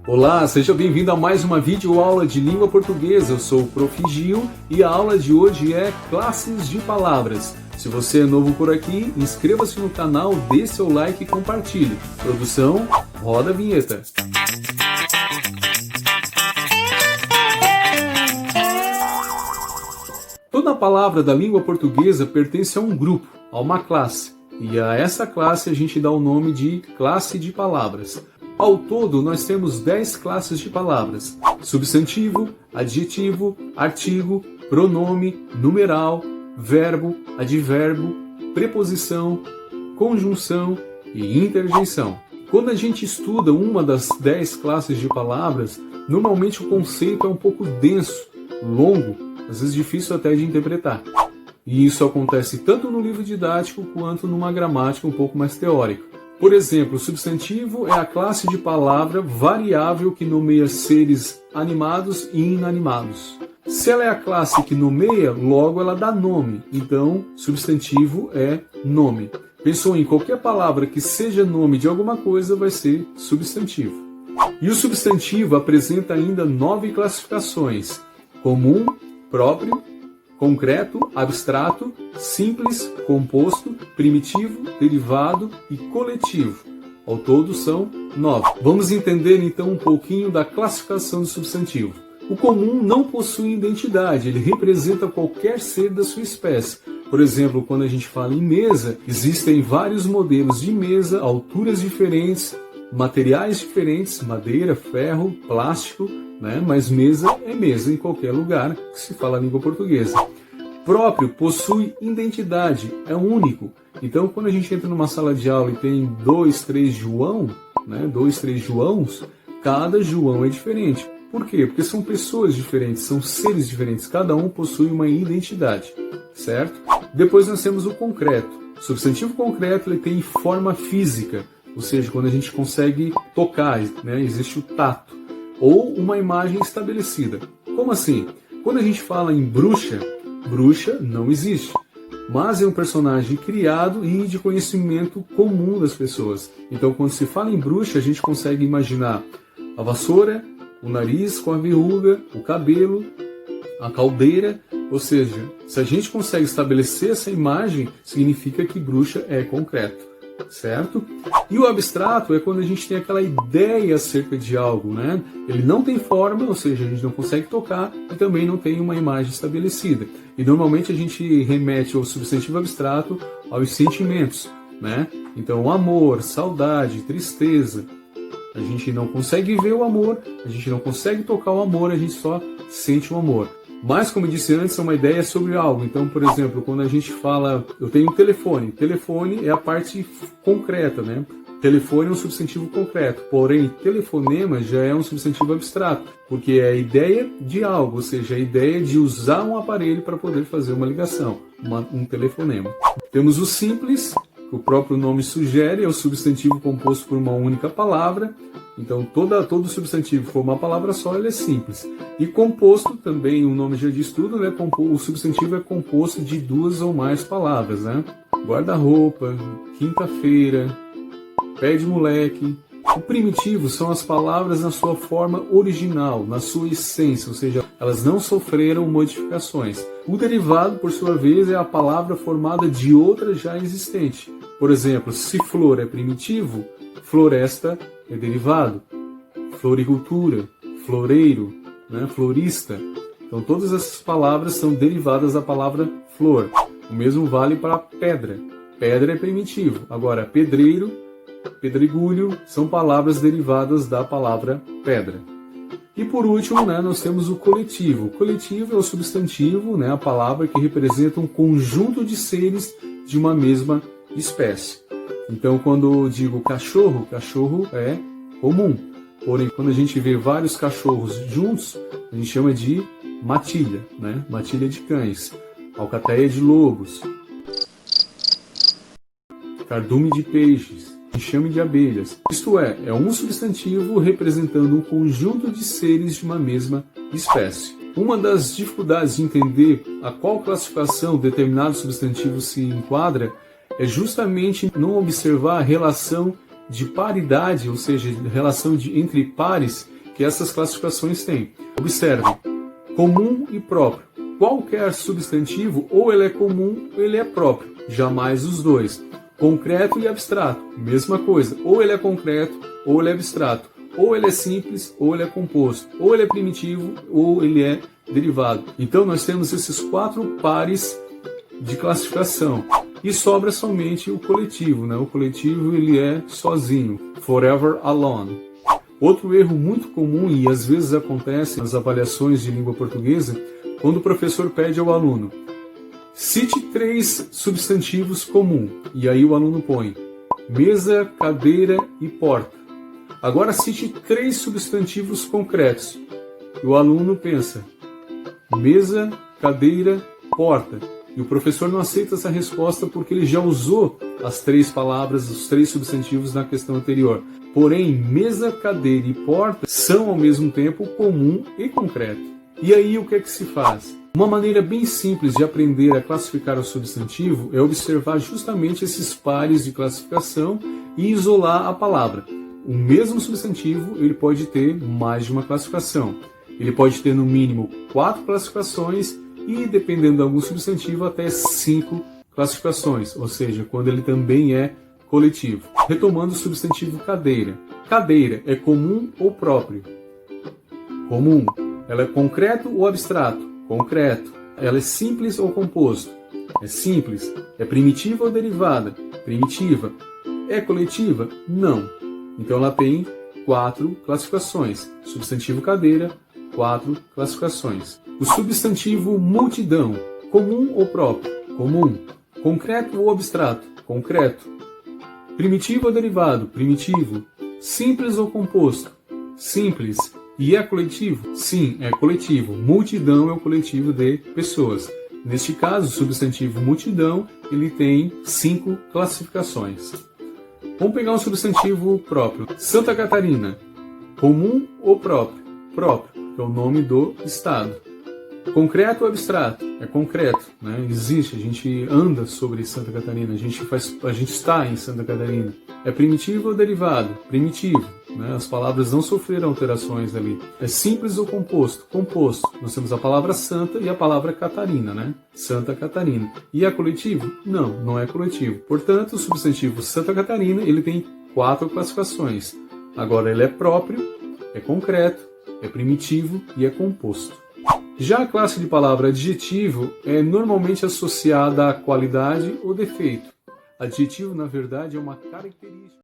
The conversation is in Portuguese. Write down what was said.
Olá, seja bem-vindo a mais uma videoaula de língua portuguesa. Eu sou o Prof. Gil e a aula de hoje é classes de palavras. Se você é novo por aqui, inscreva-se no canal, dê seu like e compartilhe. Produção, roda a vinheta. Toda palavra da língua portuguesa pertence a um grupo, a uma classe. E a essa classe a gente dá o nome de classe de palavras. Ao todo, nós temos 10 classes de palavras: substantivo, adjetivo, artigo, pronome, numeral, verbo, advérbio, preposição, conjunção e interjeição. Quando a gente estuda uma das 10 classes de palavras, normalmente o conceito é um pouco denso, longo, às vezes difícil até de interpretar. E isso acontece tanto no livro didático quanto numa gramática um pouco mais teórica. Por exemplo, o substantivo é a classe de palavra variável que nomeia seres animados e inanimados. Se ela é a classe que nomeia, logo ela dá nome. Então, substantivo é nome. Pensou em qualquer palavra que seja nome de alguma coisa, vai ser substantivo. E o substantivo apresenta ainda 9 classificações: comum, próprio, concreto, abstrato, simples, composto, primitivo, derivado e coletivo. Ao todo são 9. Vamos entender então um pouquinho da classificação do substantivo. O comum não possui identidade, ele representa qualquer ser da sua espécie. Por exemplo, quando a gente fala em mesa, existem vários modelos de mesa, alturas diferentes, materiais diferentes, madeira, ferro, plástico, mas mesa é mesa em qualquer lugar que se fala a língua portuguesa. Próprio possui identidade, é único. Então, quando a gente entra numa sala de aula e tem 2, 3 João, 2, 3 Joãos, cada João é diferente. Por quê? Porque são pessoas diferentes, são seres diferentes, cada um possui uma identidade, certo? Depois nós temos o concreto. O substantivo concreto ele tem forma física, ou seja, quando a gente consegue tocar, existe o tato, ou uma imagem estabelecida. Como assim? Quando a gente fala em bruxa, bruxa não existe, mas é um personagem criado e de conhecimento comum das pessoas. Então, quando se fala em bruxa, a gente consegue imaginar a vassoura, o nariz com a verruga, o cabelo, a caldeira. Ou seja, se a gente consegue estabelecer essa imagem, significa que bruxa é concreto, certo? E o abstrato é quando a gente tem aquela ideia acerca de algo, Ele não tem forma, ou seja, a gente não consegue tocar e também não tem uma imagem estabelecida. E normalmente a gente remete ao substantivo abstrato aos sentimentos, Então, amor, saudade, tristeza. A gente não consegue ver o amor, a gente não consegue tocar o amor, a gente só sente o amor. Mas, como eu disse antes, é uma ideia sobre algo. Então, por exemplo, quando a gente fala, eu tenho um telefone. Telefone é a parte concreta, Telefone é um substantivo concreto. Porém, telefonema já é um substantivo abstrato, porque é a ideia de algo, ou seja, a ideia de usar um aparelho para poder fazer uma ligação, um telefonema. Temos o simples, que o próprio nome sugere, é o substantivo composto por uma única palavra. Então, todo substantivo for uma palavra só, ele é simples. E composto, também o nome já diz tudo, o substantivo é composto de 2 ou mais palavras, Guarda-roupa, quinta-feira, pé de moleque. O primitivo são as palavras na sua forma original, na sua essência, ou seja, elas não sofreram modificações. O derivado, por sua vez, é a palavra formada de outra já existente. Por exemplo, se flor é primitivo, floresta é derivado. Floricultura, floreiro, florista. Então todas essas palavras são derivadas da palavra flor. O mesmo vale para pedra. Pedra é primitivo. Agora, pedreiro, pedregulho são palavras derivadas da palavra pedra. E por último, nós temos o coletivo. O coletivo é o substantivo, a palavra que representa um conjunto de seres de uma mesma espécie. Então, quando eu digo cachorro, cachorro é comum. Porém, quando a gente vê vários cachorros juntos, a gente chama de matilha, Matilha de cães, alcateia de lobos, cardume de peixes, enxame de abelhas. Isto é um substantivo representando um conjunto de seres de uma mesma espécie. Uma das dificuldades de entender a qual classificação determinado substantivo se enquadra é justamente não observar a relação de paridade, ou seja, relação entre pares que essas classificações têm. Observe, comum e próprio. Qualquer substantivo, ou ele é comum ou ele é próprio, jamais os dois. Concreto e abstrato, mesma coisa, ou ele é concreto ou ele é abstrato, ou ele é simples ou ele é composto, ou ele é primitivo ou ele é derivado. Então nós temos esses 4 pares de classificação e sobra somente o coletivo, né? O coletivo ele é sozinho, forever alone. Outro erro muito comum e às vezes acontece nas avaliações de língua portuguesa, quando o professor pede ao aluno: cite 3 substantivos comuns, e aí o aluno põe mesa, cadeira e porta. Agora cite 3 substantivos concretos, e o aluno pensa mesa, cadeira, porta. E o professor não aceita essa resposta porque ele já usou as 3 palavras, os 3 substantivos na questão anterior. Porém, mesa, cadeira e porta são ao mesmo tempo comum e concreto. E aí o que é que se faz? Uma maneira bem simples de aprender a classificar o substantivo é observar justamente esses pares de classificação e isolar a palavra. O mesmo substantivo ele pode ter mais de uma classificação. Ele pode ter no mínimo 4 classificações e, dependendo de algum substantivo, até 5 classificações, ou seja, quando ele também é coletivo. Retomando o substantivo cadeira. Cadeira é comum ou próprio? Comum. Ela é concreto ou abstrato? Concreto. Ela é simples ou composto? É simples. É primitiva ou derivada? Primitiva. É coletiva? Não. Então ela tem 4 classificações. Substantivo cadeira, 4 classificações. O substantivo multidão, comum ou próprio? Comum. Concreto ou abstrato? Concreto. Primitivo ou derivado? Primitivo. Simples ou composto? Simples. E é coletivo? Sim, é coletivo. Multidão é o coletivo de pessoas. Neste caso, o substantivo multidão, ele tem 5 classificações. Vamos pegar um substantivo próprio. Santa Catarina. Comum ou próprio? Próprio, que é o nome do estado. Concreto ou abstrato? É concreto, né? Existe, a gente anda sobre Santa Catarina, a gente está em Santa Catarina. É primitivo ou derivado? Primitivo, né? As palavras não sofreram alterações ali. É simples ou composto? Composto. Nós temos a palavra Santa e a palavra Catarina, né? Santa Catarina. E é coletivo? Não, não é coletivo. Portanto, o substantivo Santa Catarina, ele tem 4 classificações. Agora, ele é próprio, é concreto, é primitivo e é composto. Já a classe de palavra adjetivo é normalmente associada à qualidade ou defeito. Adjetivo, na verdade, é uma característica.